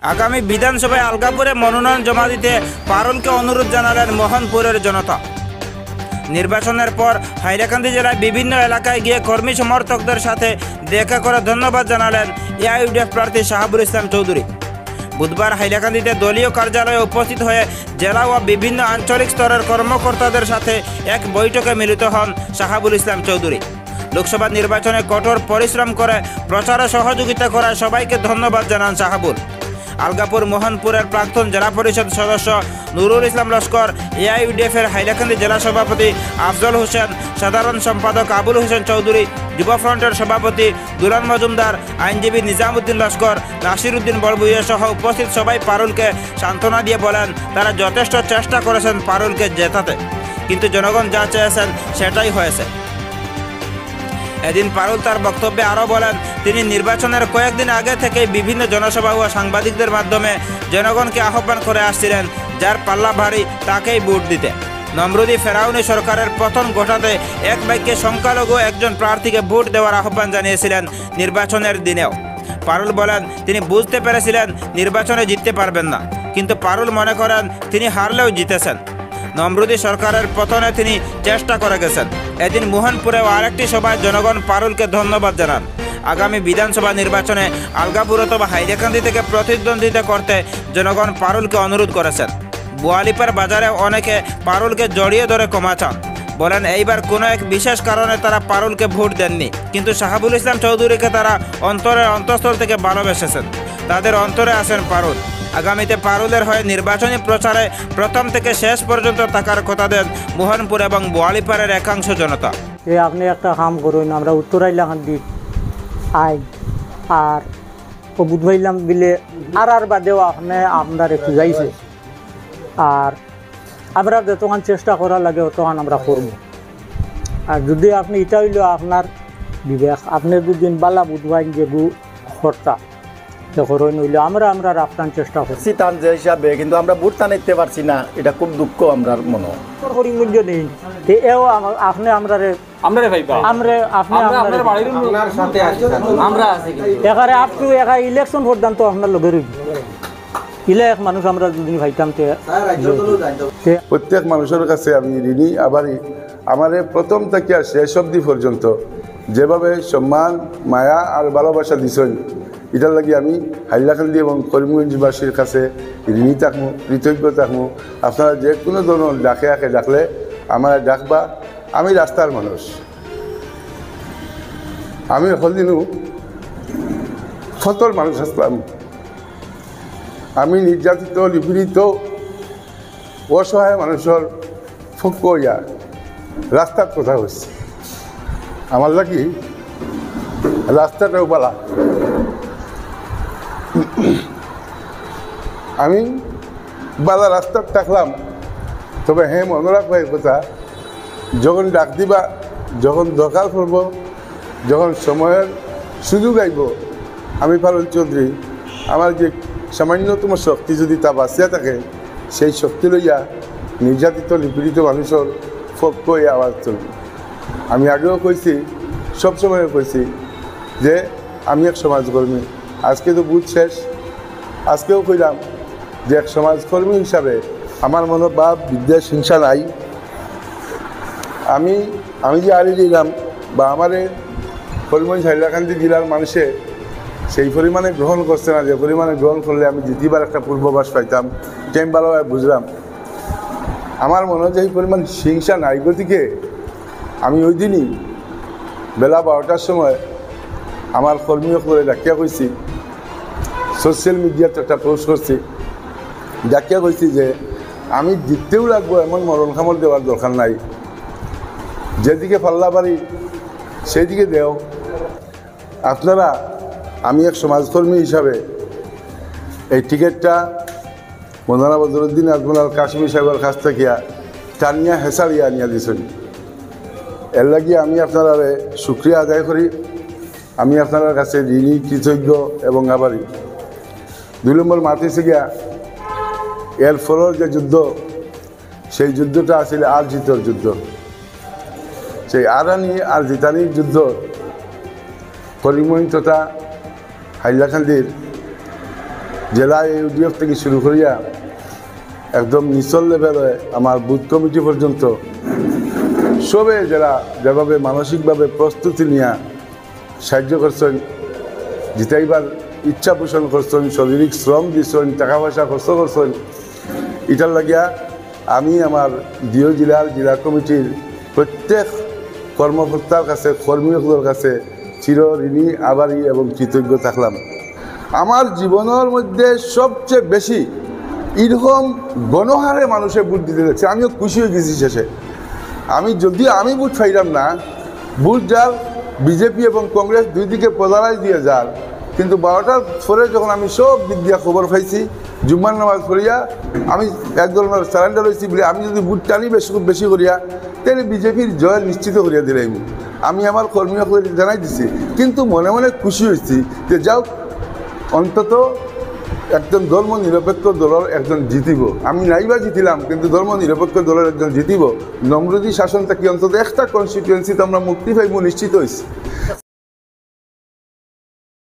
আগামী বিধানসভায় আলগাপুরে মনোনয়ন জমা দিতে পারুলকে অনুরোধ জানালেন মোহনপুরের জনতা। নির্বাচনের পর হাইলাকান্দি জেলায় বিভিন্ন এলাকায় গিয়ে কর্মী সমর্থকদের সাথে দেখা করে ধন্যবাদ জানালেন এআইইউডিএফ প্রার্থী শাহাবুল ইসলাম চৌধুরী। বুধবার হাইলাকান্দিতে দলীয় কার্যালয়ে উপস্থিত হয়ে জেলা ও বিভিন্ন আঞ্চলিক স্তরের কর্মকর্তাদের সাথে এক বৈঠকে মিলিত হন শাহাবুল ইসলাম চৌধুরী। লোকসভা নির্বাচনে কঠোর পরিশ্রম করে প্রচারে সহযোগিতা করায় সবাইকে ধন্যবাদ জানান শাহাবুল। আলগাপুর মোহনপুরের প্রাক্তন জেলা পরিষদ সদস্য নুরুল ইসলাম লস্কর, এআইইউডিএফের হাইলাকান্দি জেলা সভাপতি আফজল হোসেন, সাধারণ সম্পাদক আবুল হোসেন চৌধুরী, যুব ফ্রন্টের সভাপতি দুলাল মজুমদার, আইনজীবী নিজামুদ্দিন লস্কর, নাসির উদ্দিন বড়ভূঁইয়া সহ উপস্থিত সবাই পারুলকে সান্ত্বনা দিয়ে বলেন তারা যথেষ্ট চেষ্টা করেছেন পারুলকে জেতাতে, কিন্তু জনগণ যা চেয়েছেন সেটাই হয়েছে। এদিন পারুল তার বক্তব্যে আরও বলেন তিনি নির্বাচনের কয়েকদিন আগে থেকেই বিভিন্ন জনসভা ও সাংবাদিকদের মাধ্যমে জনগণকে আহ্বান করে আসছিলেন যার পাল্লা ভারী তাকেই ভোট দিতে। নমরুদি ফেরাউনি সরকারের পতন ঘটাতে এক বাক্যে সংখ্যালঘু একজন প্রার্থীকে ভোট দেওয়ার আহ্বান জানিয়েছিলেন নির্বাচনের দিনেও। পারুল বলেন তিনি বুঝতে পেরেছিলেন নির্বাচনে জিততে পারবেন না, কিন্তু পারুল মনে করেন তিনি হারলেও জিতেছেন। নমরুদি সরকারের পতনে তিনি চেষ্টা করে গেছেন। এদিন মোহনপুরেও আরেকটি সভায় জনগণ পারুলকে ধন্যবাদ জানান। আগামী বিধানসভা নির্বাচনে আলগাপুর অথবা হাইলাকান্দি থেকে প্রতিদ্বন্দ্বিতা করতে জনগণ পারুলকে অনুরোধ করেছেন। বোয়ালিপার বাজারে অনেকে পারুলকে জড়িয়ে ধরে ক্ষমা চান, বলেন এইবার কোনো এক বিশেষ কারণে তারা পারুলকে ভোট দেননি, কিন্তু শাহাবুল ইসলাম চৌধুরীকে তারা অন্তরের অন্তঃস্থল থেকে ভালোবেসেছেন। তাদের অন্তরে আছেন পারুল। আগামীতে পারুলের হয়ে নির্বাচনী প্রচারে প্রথম থেকে শেষ পর্যন্ত থাকার কথা দেন মোহনপুর এবং বোয়ালিপাড়ের একাংশ জনতা। আপনি একটা কাম করুন, আমরা উত্তর হাইলাকান্দি আই আর বুধবাইলাম বিলে আর বাদেও আপনি আপনার একটু যাইছে, আর আমরা যতক্ষণ চেষ্টা করা লাগে তখন আমরা করব। আর যদি আপনি এটা হইল আপনার বিবেক, আপনি দুদিন বালা বুধবাই যে কর্তা করুন হইলে আমরা আপনার চেষ্টা করছি টান যে হিসাবে, কিন্তু আমরা ভোট টানাইতে পারছি না, এটা খুব দুঃখ আমরা মনে করিমগঞ্জ নেই। এও আপনি এখানে আপ টু একা ইলেকশন পর্যন্ত আপনার লগে রইব ইলে এক মানুষ আমরা দুদিন ভাইতাম। প্রত্যেক মানুষের কাছে আমি ঋণী। আবার আমার প্রথম থেকে শেষ অবধি পর্যন্ত যেভাবে সম্মান, মায়া আর ভালোবাসা দিছেন, এটার লাগি আমি হাইলাকান্দি এবং করিমগঞ্জবাসীর কাছে ঋণী থাকবো, কৃতজ্ঞ থাকবো। আপনারা যে কোনো ধরনের ডাকলে আমার ডাকবা। আমি রাস্তার মানুষ, আমি হলদিনও ফতর মানুষ আসলাম। আমি নির্যাতিত, নিপীড়িত, অসহায় মানুষের পক্ষ হইয়া রাস্তার কথা হচ্ছে। আমার লাগি রাস্তাটাও বালা। আমি বালা রাস্তার থাকলাম, তবে হ্যাঁ মনে রাখবার কথা, যখন ডাক দিবা, যখন দরকার করব, যখন সময়ের সুযোগ আইব, আমি পারুল চৌধুরী আমার যে সামান্যতম শক্তি যদি তা বাঁচিয়া থাকে, সেই শক্তি লইয়া নির্যাতিত, নিপীড়িত মানুষের পক্ষ হয়ে আওয়াজ তুলব। আমি আগেও কইছি, সবসময় কইছি যে আমি এক সমাজকর্মী। আজকে তো বুথ শেষ, আজকেও কইলাম যে এক সমাজকর্মী হিসাবে আমার মনোভাব, বিদ্বেষ, হিংসা নাই। আমি যে আড়ি দিলাম বা আমার করিমগঞ্জ হাইলাকান্দি জেলার মানুষে সেই পরিমাণে গ্রহণ করছে না, যে পরিমাণে গ্রহণ করলে আমি জিতিবার একটা পূর্বাভাস পাইতাম। টাইম ভালোভাবে বুঝলাম। আমার মনে হয় যে এই পরিমাণ হিংসা নাই, গতিকে আমি ওই দিনই বেলা 12টার সময় আমার কর্মীও করে ডাকিয়া কইছি, সোশ্যাল মিডিয়াতে একটা পোস্ট করছি, ডাকিয়া কইছি যে আমি জিততেও লাগবো এমন মরণ খামল দেওয়ার দরকার নাই, যেদিকে পাল্লা বাড়ি সেই দিকে দেও। আপনারা, আমি এক সমাজকর্মী হিসাবে এই টিকিটটা মৌলানা বদরুদ্দিন আজমল আল কাশ্মীর সাহেবের কাছ থেকে টানিয়া হেসারিয়া আনিয়া দিয়েছেন। এর লাগিয়ে আমি আপনারা শুক্রিয়া আদায় করি। আমি আপনার কাছে ঋণী, কৃতজ্ঞ এবং আভারী। 2 নম্বর মাতিছে গিয়া এর ফলের যে যুদ্ধ, সেই যুদ্ধটা আসলে আর জিতর যুদ্ধ। সেই আরানি আর জিতানির যুদ্ধ করিমগঞ্জ তথা হাইলাকান্দির জেলা ইউডিএফ থেকে শুরু করিয়া একদম নিচল লেভেলে আমার বুথ কমিটি পর্যন্ত সবে যারা যেভাবে মানসিকভাবে প্রস্তুতি নিয়ে সাহায্য করছেন, জিতাইবার ইচ্ছা পোষণ করছেন, শারীরিক শ্রম দিচ্ছেন, টাকা পয়সা খরচ করছেন, এটার লাগিয়া আমি আমার দিও জেলা কমিটির প্রত্যেক কর্মকর্তার কাছে, কর্মীদের কাছে চির ঋণী, আভারী এবং কৃতজ্ঞ থাকলাম। আমার জীবনের মধ্যে সবচেয়ে বেশি এরকম গণহারে মানুষে ভোট দিতে দেখছে, আমিও খুশি হয়ে গেছি শেষে। আমি ভোট পাইলাম না, ভোট যার বিজেপি এবং কংগ্রেস দুই দিকে পোলারাইজ দিয়ে যার, কিন্তু 12টার পরে যখন আমি সব দিক দিয়া খবর পাইছি, জুম্মার নামাজ পড়িয়া আমি এক ধরনের সারেন্ডার হয়েছি বলে আমি যদি ভোট টানি খুব বেশি করিয়া তাহলে বিজেপির জয় নিশ্চিত করিয়া দিলাম। আমি আমার কর্মীকে জানাই দিছি, কিন্তু মনে মনে খুশি হয়েছি যে যাও অন্তত একজন ধর্ম নিরপেক্ষ দলের একজন জিতিব। আমি নাইবা জিতিলাম, কিন্তু ধর্ম নিরপেক্ষ দলের একজন জিতিব। নমরুদি শাসন থেকে অন্তত একটা কনস্টিটুয়েন্সিতে আমরা মুক্তি পাইব নিশ্চিত হয়েছি।